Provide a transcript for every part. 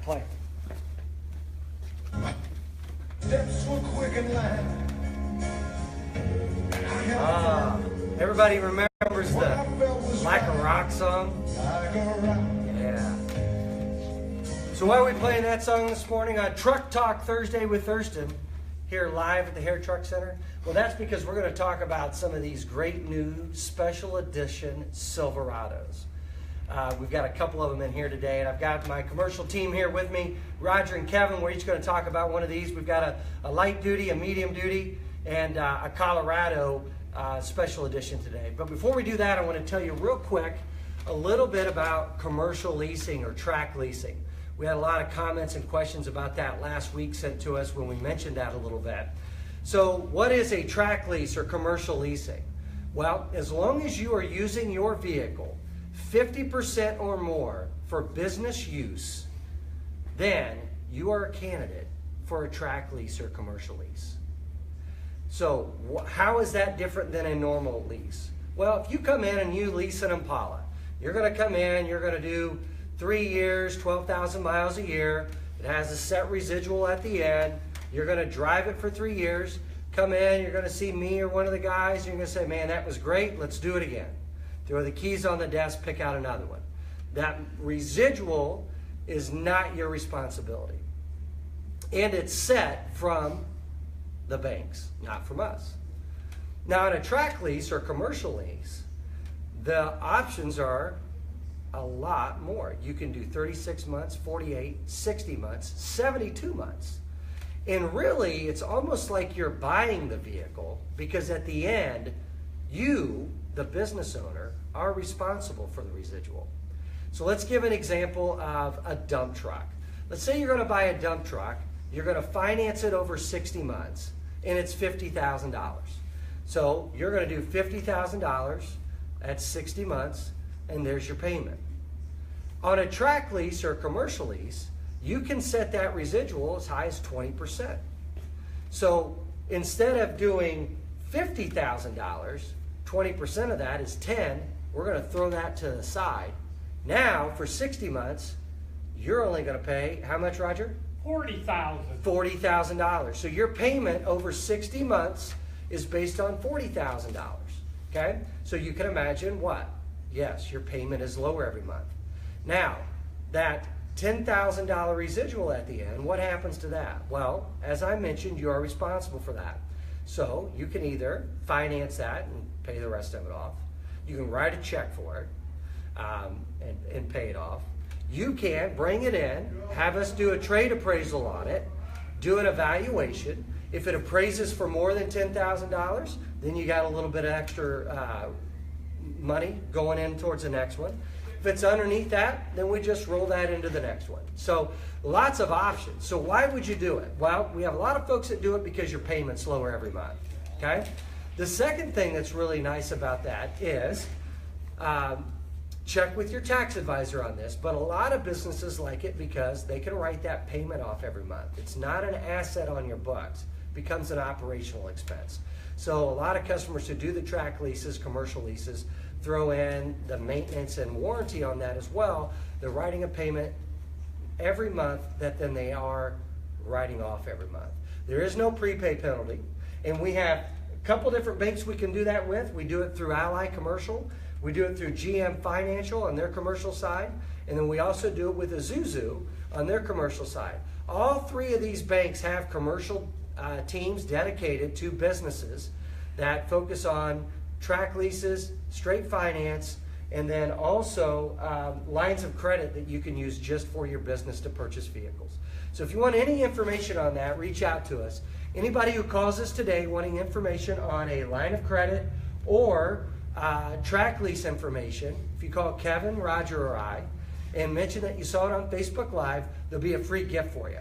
play. Steps were quick and light. Everybody remembers the Like a Rock song? Yeah. So why are we playing that song this morning on Truck Talk Thursday with Thurston here live at the Hare Truck Center? Well, that's because we're going to talk about some of these great new special edition Silverados. We've got a couple of them in here today, and I've got my commercial team here with me, Roger and Kevin. We're each going to talk about one of these. We've got a light duty, a medium duty, and a Colorado special edition today. But before we do that, I want to tell you real quick a little bit about commercial leasing or track leasing. We had a lot of comments and questions about that last week sent to us when we mentioned that a little bit. So what is a track lease or commercial leasing? Well, as long as you are using your vehicle 50% or more for business use, then you are a candidate for a track lease or commercial lease. So how is that different than a normal lease? Well, if you come in and you lease an Impala, you're going to come in, you're going to do 3 years, 12,000 miles a year. It has a set residual at the end. You're going to drive it for 3 years. Come in, you're going to see me or one of the guys, and you're going to say, man, that was great, let's do it again. Throw the keys on the desk, pick out another one. That residual is not your responsibility. And it's set from the banks, not from us. Now, in a track lease or commercial lease, the options are a lot more. You can do 36 months, 48, 60 months, 72 months. And really, it's almost like you're buying the vehicle because at the end, you, the business owner, are responsible for the residual. So let's give an example of a dump truck. Let's say you're going to buy a dump truck. You're going to finance it over 60 months, and it's $50,000. So you're going to do $50,000 at 60 months, and there's your payment. On a track lease or commercial lease, you can set that residual as high as 20%. So instead of doing $50,000, 20% of that is 10. We're going to throw that to the side. Now, for 60 months, you're only going to pay, how much, Roger? $40,000. $40,000. So your payment over 60 months is based on $40,000. Okay? So you can imagine what? Yes, your payment is lower every month. Now, that $10,000 residual at the end, what happens to that? Well, as I mentioned, you are responsible for that. So you can either finance that and pay the rest of it off. You can write a check for it and pay it off. You can bring it in, have us do a trade appraisal on it, do an evaluation. If it appraises for more than $10,000, then you got a little bit of extra money going in towards the next one. If it's underneath that, then we just roll that into the next one. So lots of options. So why would you do it? Well, we have a lot of folks that do it because your payment's lower every month. Okay? The second thing that's really nice about that is check with your tax advisor on this, but a lot of businesses like it because they can write that payment off every month. It's not an asset on your books. It becomes an operational expense. So a lot of customers who do the track leases, commercial leases, throw in the maintenance and warranty on that as well. They're writing a payment every month that then they are writing off every month. There is no prepay penalty, and we have a couple different banks we can do that with. We do it through Ally Commercial. We do it through GM Financial on their commercial side, and then we also do it with Isuzu on their commercial side. All three of these banks have commercial teams dedicated to businesses that focus on track leases, straight finance, and then also lines of credit that you can use just for your business to purchase vehicles. So if you want any information on that, reach out to us. Anybody who calls us today wanting information on a line of credit or track lease information, if you call Kevin, Roger, or I, and mention that you saw it on Facebook Live, there'll be a free gift for you.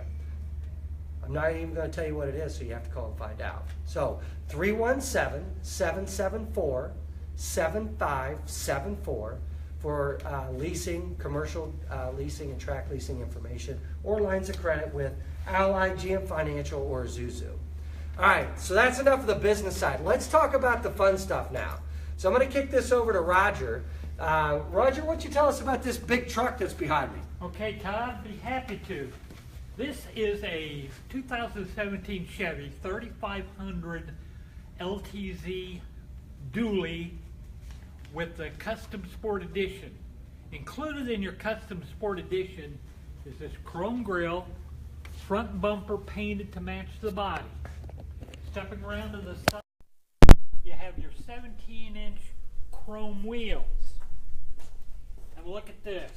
I'm not even going to tell you what it is, so you have to call and find out. So 317-774-7574 for leasing, commercial leasing and track leasing information, or lines of credit with Ally, GM Financial, or Isuzu. All right, so that's enough of the business side. Let's talk about the fun stuff now. So I'm going to kick this over to Roger. Roger, why don't you tell us about this big truck that's behind me? Okay, Todd, be happy to. This is a 2017 Chevy 3500 LTZ dually with the Custom Sport Edition. Included in your Custom Sport Edition is this chrome grille, front bumper painted to match the body. Stepping around to the side, you have your 17-inch chrome wheels. And look at this,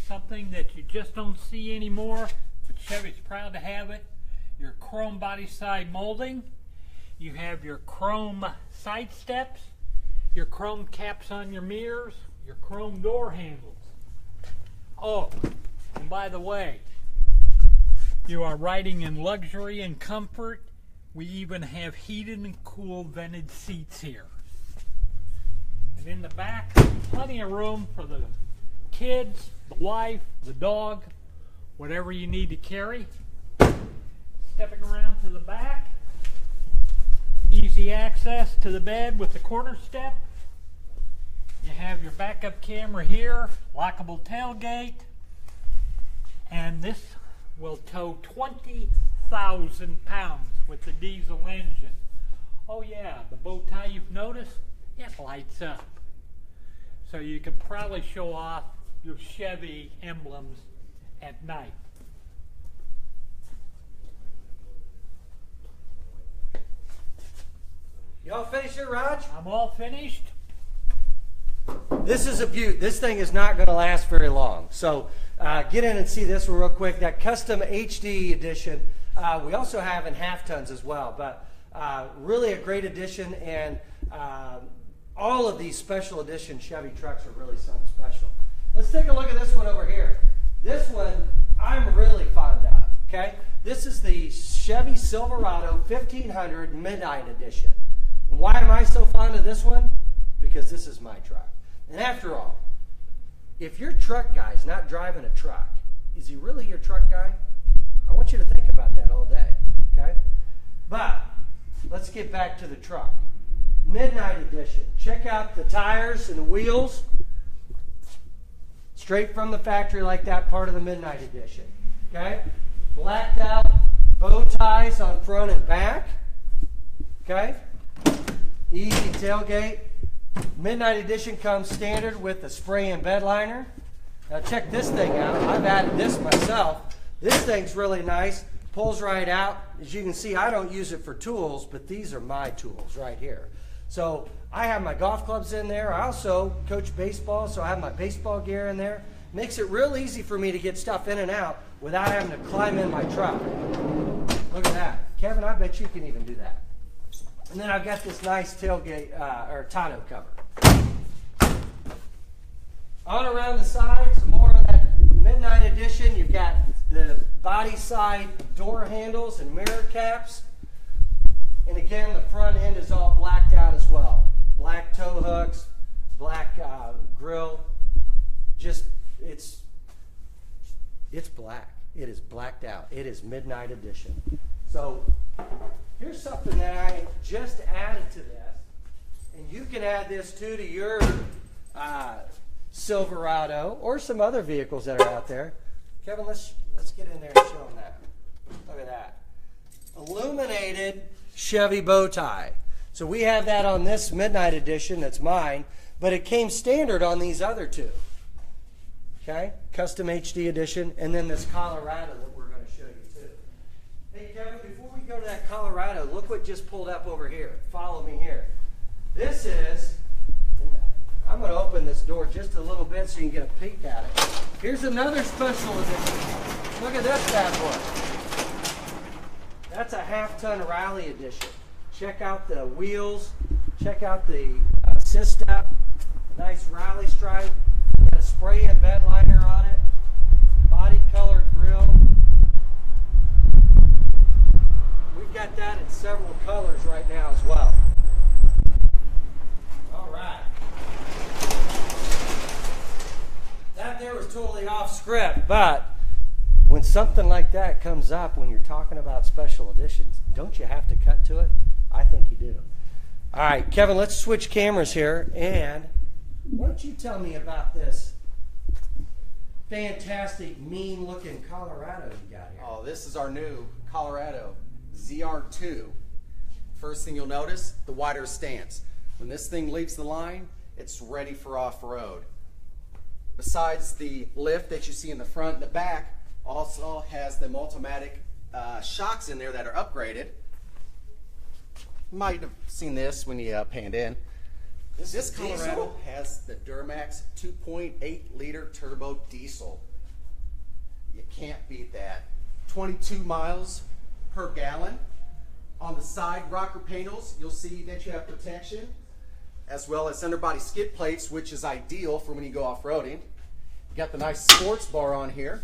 something that you just don't see anymore, but Chevy's proud to have it. Your chrome body side molding. You have your chrome side steps, your chrome caps on your mirrors, your chrome door handles. Oh, and by the way, you are riding in luxury and comfort. We even have heated and cool vented seats here. And in the back, plenty of room for the kids, the wife, the dog, whatever you need to carry. Stepping around to the back, easy access to the bed with the corner step. You have your backup camera here, lockable tailgate, and this will tow 20,000 pounds with the diesel engine. Oh yeah, the bow tie you've noticed, it lights up. So you can probably show off your Chevy emblems at night. You all finished here, Raj? I'm all finished. This is a beaut. This thing is not going to last very long. So get in and see this one real quick. That custom HD edition, we also have in half tons as well. But really a great edition, and all of these special edition Chevy trucks are really something special. Let's take a look at this one over here. This one I'm really fond of. Okay, this is the Chevy Silverado 1500 Midnight Edition. And why am I so fond of this one? Because this is my truck. And after all, if your truck guy's not driving a truck, is he really your truck guy? I want you to think about that all day, okay? But let's get back to the truck. Midnight Edition. Check out the tires and the wheels. Straight from the factory like that, part of the Midnight Edition, okay? Blacked out bow ties on front and back, okay? Easy tailgate. Midnight Edition comes standard with the spray and bed liner. Now check this thing out. I've added this myself. This thing's really nice. Pulls right out. As you can see, I don't use it for tools, but these are my tools right here. So I have my golf clubs in there. I also coach baseball, so I have my baseball gear in there. Makes it real easy for me to get stuff in and out without having to climb in my truck. Look at that. Kevin, I bet you can even do that. And then I've got this nice tailgate or tonneau cover. On around the side, some more of that Midnight Edition. You've got the body side door handles and mirror caps. And again, the front end is all blacked out as well. Black tow hooks, black grill. Just, it's black. It is blacked out. It is Midnight Edition. So here's something that I just added to this, and you can add this too to your Silverado or some other vehicles that are out there. Kevin, let's get in there and show them that. Look at that. Illuminated Chevy bow tie. So we have that on this Midnight Edition, that's mine, but it came standard on these other two. Okay, Custom HD Edition, and then this Colorado that we're going to show you too. Hey Kevin, before we go to that Colorado, look what just pulled up over here. Follow me here. This is, I'm going to open this door just a little bit so you can get a peek at it. Here's another special edition. Look at this bad boy. That's a half-ton Rally Edition. Check out the wheels. Check out the assist step. A nice Rally stripe. Got a spray and bed liner on it. Body color grille. We've got that in several colors right now as well. All right. That there was totally off script, but when something like that comes up, when you're talking about special editions, don't you have to cut to it? I think you do. All right, Kevin, let's switch cameras here, and why don't you tell me about this fantastic, mean-looking Colorado you got here. Oh, this is our new Colorado ZR2. First thing you'll notice, the wider stance. When this thing leaves the line, it's ready for off-road. Besides the lift that you see in the front and the back, also has the Multimatic shocks in there that are upgraded. You might have seen this when you panned in. This Colorado has the Duramax 2.8 liter turbo diesel. You can't beat that. 22 miles per gallon. On the side rocker panels, you'll see that you have protection, as well as underbody skid plates, which is ideal for when you go off-roading. You got the nice sports bar on here,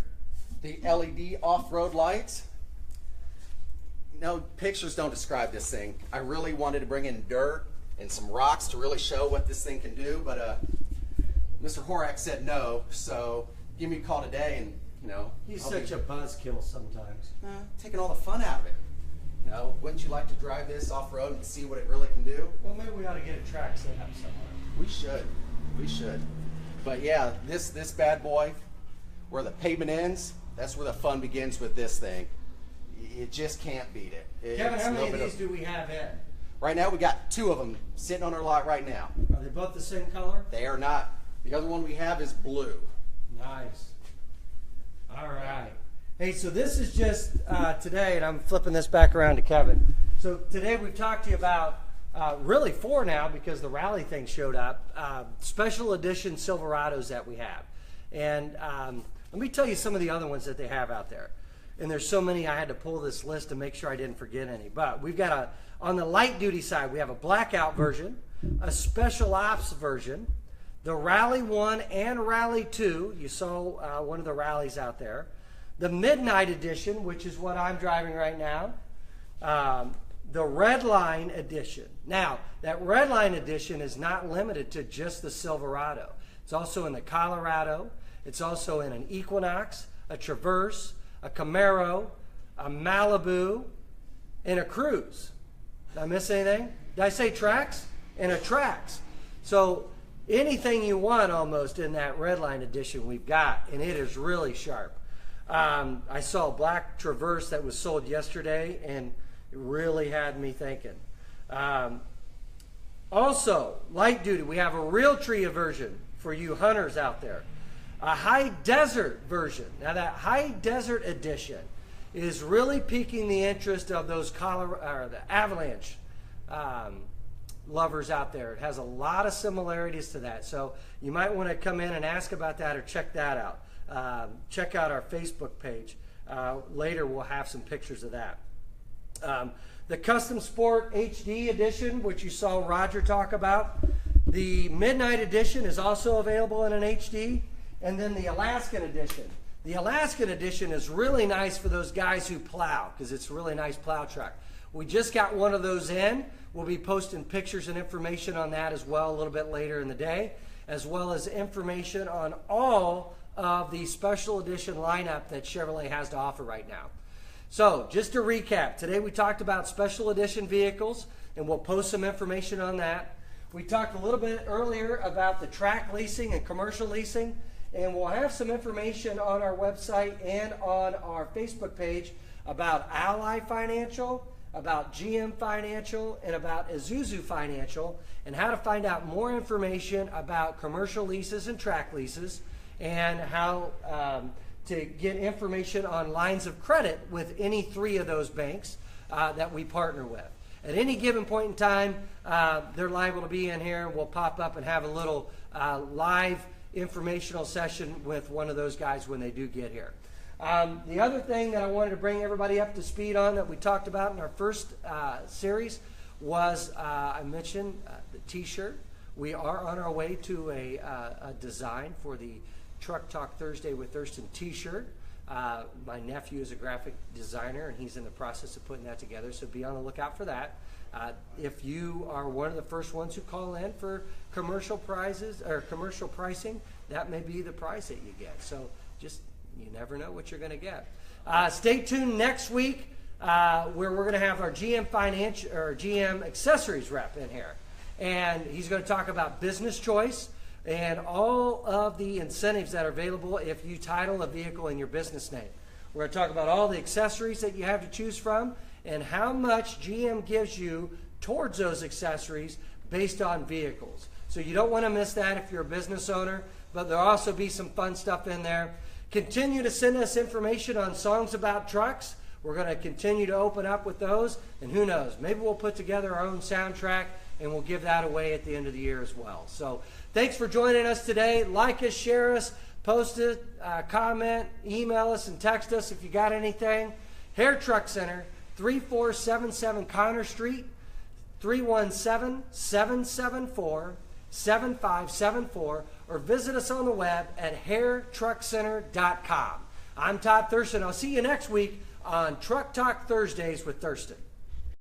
the LED off-road lights. No, pictures don't describe this thing. I really wanted to bring in dirt and some rocks to really show what this thing can do, but Mr. Horak said no, so give me a call today, and he's such a buzzkill sometimes. Taking all the fun out of it. Wouldn't you like to drive this off-road and see what it really can do? Well, maybe we ought to get a track set up somewhere. We should. But yeah, this bad boy, where the pavement ends, that's where the fun begins with this thing. You just can't beat it. Kevin, how many of these do we have in? Right now we got 2 of them sitting on our lot right now. Are they both the same color? They are not. The other one we have is blue. Nice. All right. Hey, so this is just today, and I'm flipping this back around to Kevin. So today we've talked to you about, really 4 now because the rally thing showed up, special edition Silverados that we have. And let me tell you some of the other ones that they have out there. And there's so many, I had to pull this list to make sure I didn't forget any. But we've got on the light duty side, we have a blackout version, a special ops version, the Rally 1 and Rally 2. You saw one of the rallies out there. The Midnight Edition, which is what I'm driving right now. The Redline Edition. Now, that Redline Edition is not limited to just the Silverado. It's also in the Colorado. It's also in an Equinox, a Traverse, a Camaro, a Malibu, and a Cruise. Did I miss anything? Did I say Trax? And a Trax. So anything you want almost in that Redline Edition we've got, and it is really sharp. I saw a black Traverse that was sold yesterday, and it really had me thinking. Also, light duty, we have a Realtree version for you hunters out there. A High Desert version. Now that High Desert Edition is really piquing the interest of those the Avalanche lovers out there. It has a lot of similarities to that. So you might want to come in and ask about that or check that out. Check out our Facebook page. Later we'll have some pictures of that. The Custom Sport HD Edition, which you saw Roger talk about. The Midnight Edition is also available in an HD. And then the Alaskan Edition. The Alaskan Edition is really nice for those guys who plow, because it's a really nice plow truck. We just got one of those in. We'll be posting pictures and information on that as well a little bit later in the day, as well as information on all of the special edition lineup that Chevrolet has to offer right now. So just to recap, today we talked about special edition vehicles, and we'll post some information on that. We talked a little bit earlier about the track leasing and commercial leasing, and we'll have some information on our website and on our Facebook page about Ally Financial, about GM Financial, and about Isuzu Financial, and how to find out more information about commercial leases and track leases, and how to get information on lines of credit with any 3 of those banks that we partner with. At any given point in time, they're liable to be in here, and we'll pop up and have a little live informational session with one of those guys when they do get here. The other thing that I wanted to bring everybody up to speed on that we talked about in our first series was, I mentioned the t-shirt. We are on our way to a design for the Truck Talk Thursday with Thurston t-shirt. My nephew is a graphic designer, and he's in the process of putting that together, so be on the lookout for that. If you are one of the first ones who call in for commercial prizes or commercial pricing, that may be the prize that you get. So just, you never know what you're going to get. Stay tuned next week where we're going to have our GM GM accessories rep in here, and he's going to talk about business choice. and all of the incentives that are available if you title a vehicle in your business name. We're going to talk about all the accessories that you have to choose from and how much GM gives you towards those accessories based on vehicles. So you don't want to miss that if you're a business owner, but there'll also be some fun stuff in there. Continue to send us information on songs about trucks. We're going to continue to open up with those, and who knows, maybe we'll put together our own soundtrack and we'll give that away at the end of the year as well. So thanks for joining us today. Like us, share us, post it, comment, email us, and text us if you got anything. Hare Truck Center, 3477 Connor Street, 317-774-7574, or visit us on the web at haretruckcenter.com. I'm Todd Thurston. I'll see you next week on Truck Talk Thursdays with Thurston.